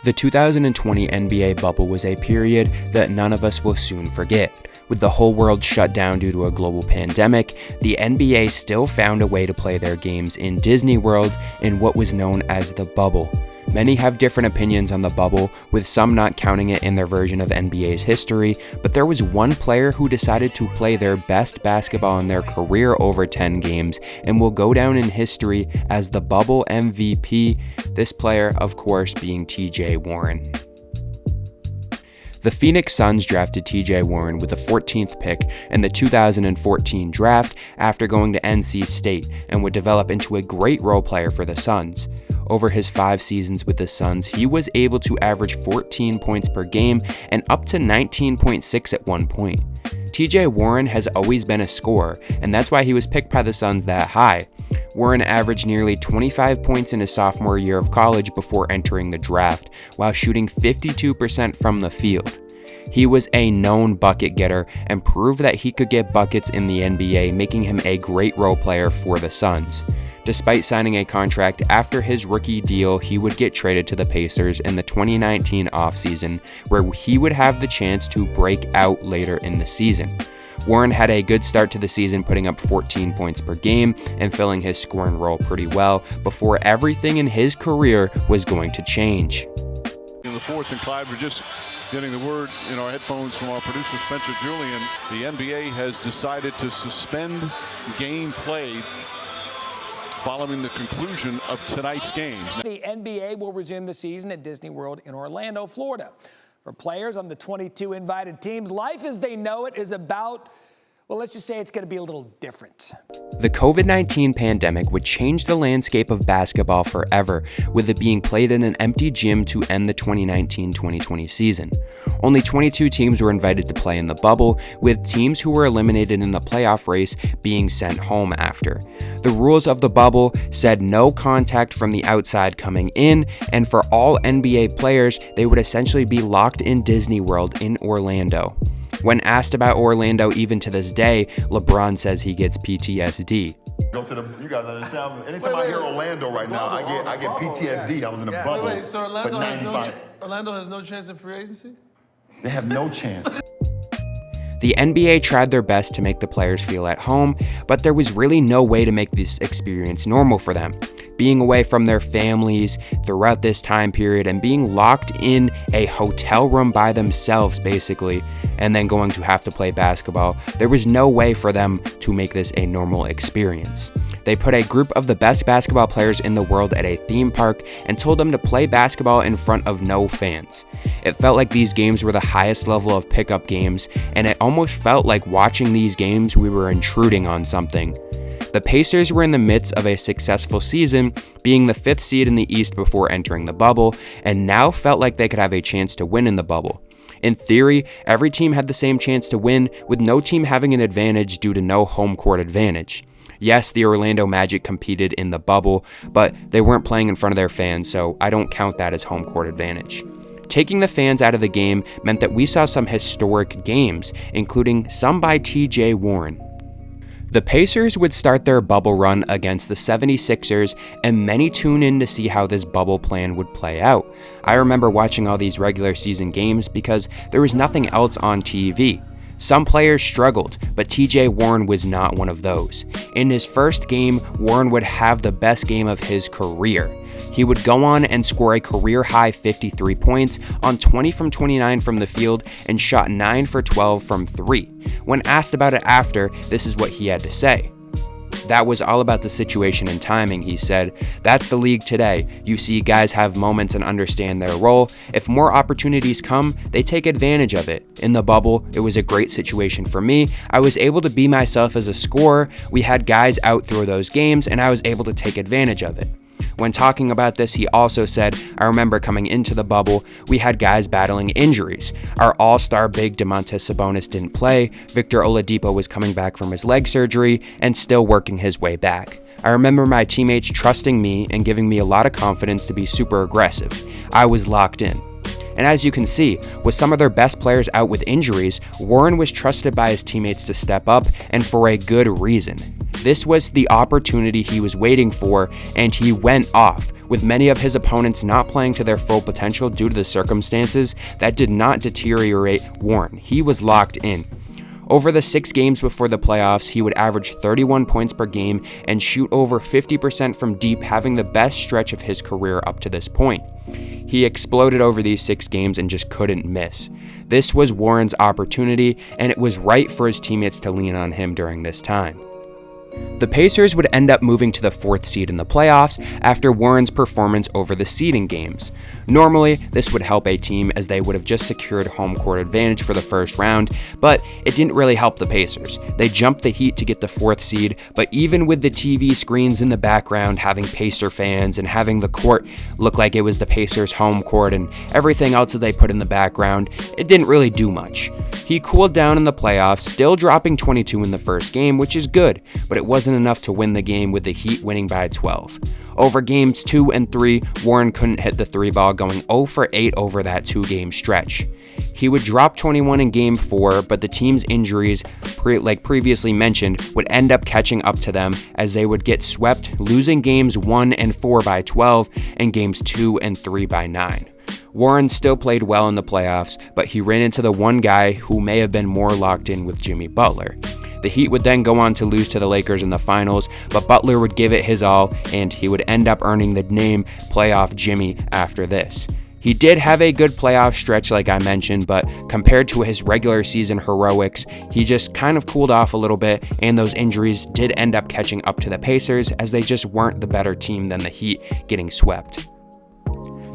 The 2020 NBA bubble was a period that none of us will soon forget. With the whole world shut down due to a global pandemic, the NBA still found a way to play their games in Disney World in what was known as the bubble. Many have different opinions on the bubble, with some not counting it in their version of NBA's history, but there was one player who decided to play their best basketball in their career over 10 games and will go down in history as the bubble MVP, this player, of course, being TJ Warren. The Phoenix Suns drafted TJ Warren with the 14th pick in the 2014 draft after going to NC State and would develop into a great role player for the Suns. Over his 5 seasons with the Suns, he was able to average 14 points per game and up to 19.6 at one point. TJ Warren has always been a scorer, and that's why he was picked by the Suns that high. Warren averaged nearly 25 points in his sophomore year of college before entering the draft, while shooting 52% from the field. He was a known bucket getter and proved that he could get buckets in the NBA, making him a great role player for the Suns. Despite signing a contract after his rookie deal, he would get traded to the Pacers in the 2019 offseason, where he would have the chance to break out later in the season. Warren had a good start to the season, putting up 14 points per game and filling his scoring role pretty well before everything in his career was going to change. In the fourth, and Clyde, we're just getting the word in our headphones from our producer Spencer Julian. The NBA has decided to suspend game play following the conclusion of tonight's games. The NBA will resume the season at Disney World in Orlando, Florida. For players on the 22 invited teams, life as they know it is about, well, let's just say it's going to be a little different. The COVID-19 pandemic would change the landscape of basketball forever, with it being played in an empty gym to end the 2019-2020 season. Only 22 teams were invited to play in the bubble, with teams who were eliminated in the playoff race being sent home after. The rules of the bubble said no contact from the outside coming in, and for all NBA players, they would essentially be locked in Disney World in Orlando. When asked about Orlando even to this day, LeBron says he gets PTSD. Go to you guys understand? Anytime I hear Orlando right now, I get PTSD. I was in a bubble so for 95. Orlando has no chance in free agency? They have no chance. The NBA tried their best to make the players feel at home, but there was really no way to make this experience normal for them. Being away from their families throughout this time period and being locked in a hotel room by themselves, basically, and then going to have to play basketball, there was no way for them to make this a normal experience. They put a group of the best basketball players in the world at a theme park and told them to play basketball in front of no fans. It felt like these games were the highest level of pickup games, and it almost felt like watching these games we were intruding on something. The Pacers were in the midst of a successful season, being the 5th seed in the East before entering the bubble, and now felt like they could have a chance to win in the bubble. In theory, every team had the same chance to win, with no team having an advantage due to no home court advantage. Yes, the Orlando Magic competed in the bubble, but they weren't playing in front of their fans, so I don't count that as home court advantage. Taking the fans out of the game meant that we saw some historic games, including some by TJ Warren. The Pacers would start their bubble run against the 76ers, and many tune in to see how this bubble plan would play out. I remember watching all these regular season games because there was nothing else on TV. Some players struggled, but TJ Warren was not one of those. In his first game, Warren would have the best game of his career. He would go on and score a career-high 53 points on 20 from 29 from the field and shot 9 for 12 from 3. When asked about it after, this is what he had to say. "That was all about the situation and timing," he said. "That's the league today. You see guys have moments and understand their role. If more opportunities come, they take advantage of it. In the bubble, it was a great situation for me. I was able to be myself as a scorer. We had guys out through those games, and I was able to take advantage of it." When talking about this, he also said, "I remember coming into the bubble, we had guys battling injuries. Our all-star big Domantas Sabonis didn't play, Victor Oladipo was coming back from his leg surgery and still working his way back. I remember my teammates trusting me and giving me a lot of confidence to be super aggressive. I was locked in." And as you can see, with some of their best players out with injuries, Warren was trusted by his teammates to step up, and for a good reason. This was the opportunity he was waiting for, and he went off, with many of his opponents not playing to their full potential due to the circumstances. That did not deteriorate Warren. He was locked in. Over the 6 games before the playoffs, he would average 31 points per game and shoot over 50% from deep, having the best stretch of his career up to this point. He exploded over these 6 games and just couldn't miss. This was Warren's opportunity, and it was right for his teammates to lean on him during this time. The Pacers would end up moving to the 4th seed in the playoffs after Warren's performance over the seeding games. Normally, this would help a team as they would have just secured home court advantage for the first round, but it didn't really help the Pacers. They jumped the Heat to get the 4th seed, but even with the TV screens in the background having Pacer fans and having the court look like it was the Pacers' home court and everything else that they put in the background, it didn't really do much. He cooled down in the playoffs, still dropping 22 in the first game, which is good, but it wasn't enough to win the game, with the Heat winning by 12. Over games 2 and 3, Warren couldn't hit the 3 ball, going 0 for 8 over that 2-game stretch. He would drop 21 in game 4, but the team's injuries, like previously mentioned, would end up catching up to them as they would get swept, losing games 1 and 4 by 12 and games 2 and 3 by 9. Warren still played well in the playoffs, but he ran into the one guy who may have been more locked in with Jimmy Butler. The Heat would then go on to lose to the Lakers in the finals, but Butler would give it his all, and he would end up earning the name Playoff Jimmy after this. He did have a good playoff stretch like I mentioned, but compared to his regular season heroics, he just kind of cooled off a little bit, and those injuries did end up catching up to the Pacers as they just weren't the better team than the Heat, getting swept.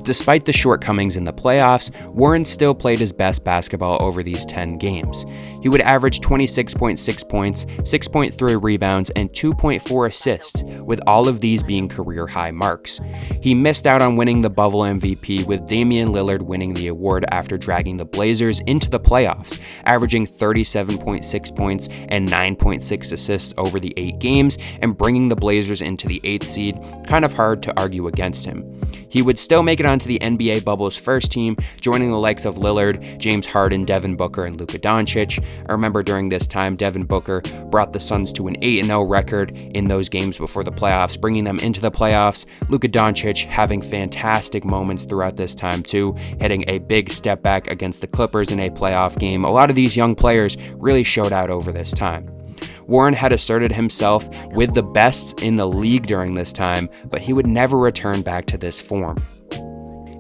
Despite the shortcomings in the playoffs, Warren still played his best basketball over these 10 games. He would average 26.6 points, 6.3 rebounds, and 2.4 assists, with all of these being career-high marks. He missed out on winning the Bubble MVP, with Damian Lillard winning the award after dragging the Blazers into the playoffs, averaging 37.6 points and 9.6 assists over the 8 games, and bringing the Blazers into the 8th seed. Kind of hard to argue against him. He would still make it onto the NBA Bubble's first team, joining the likes of Lillard, James Harden, Devin Booker, and Luka Doncic. I remember during this time, Devin Booker brought the Suns to an 8-0 record in those games before the playoffs, bringing them into the playoffs. Luka Doncic having fantastic moments throughout this time too, hitting a big step back against the Clippers in a playoff game. A lot of these young players really showed out over this time. Warren had asserted himself with the best in the league during this time, but he would never return back to this form.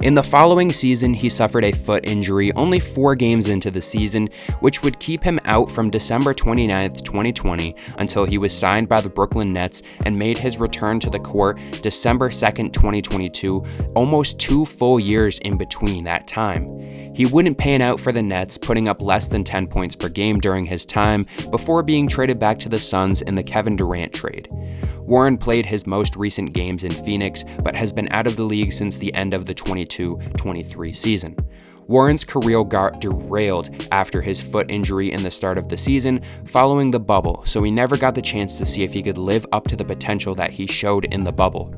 In the following season, he suffered a foot injury only 4 games into the season, which would keep him out from December 29th, 2020 until he was signed by the Brooklyn Nets and made his return to the court December 2nd, 2022, almost 2 full years in between that time. He wouldn't pan out for the Nets, putting up less than 10 points per game during his time before being traded back to the Suns in the Kevin Durant trade. Warren played his most recent games in Phoenix, but has been out of the league since the end of the 22-23 season. Warren's career got derailed after his foot injury in the start of the season following the bubble, so he never got the chance to see if he could live up to the potential that he showed in the bubble.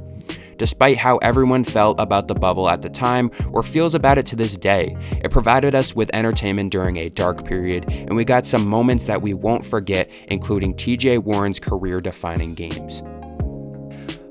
Despite how everyone felt about the bubble at the time, or feels about it to this day, it provided us with entertainment during a dark period, and we got some moments that we won't forget, including TJ Warren's career-defining games.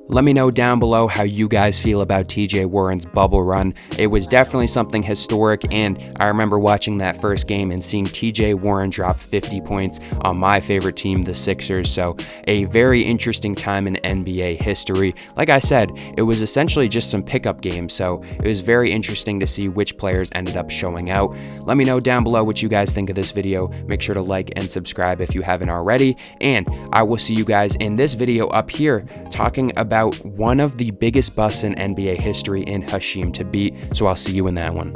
Let me know down below how you guys feel about TJ Warren's bubble run. It was definitely something historic, and I remember watching that first game and seeing TJ Warren drop 50 points on my favorite team, the Sixers, so a very interesting time in NBA history. Like I said, it was essentially just some pickup games, so it was very interesting to see which players ended up showing out. Let me know down below what you guys think of this video. Make sure to like and subscribe if you haven't already, and I will see you guys in this video up here talking about one of the biggest busts in NBA history in Hasheem Thabeet, so I'll see you in that one.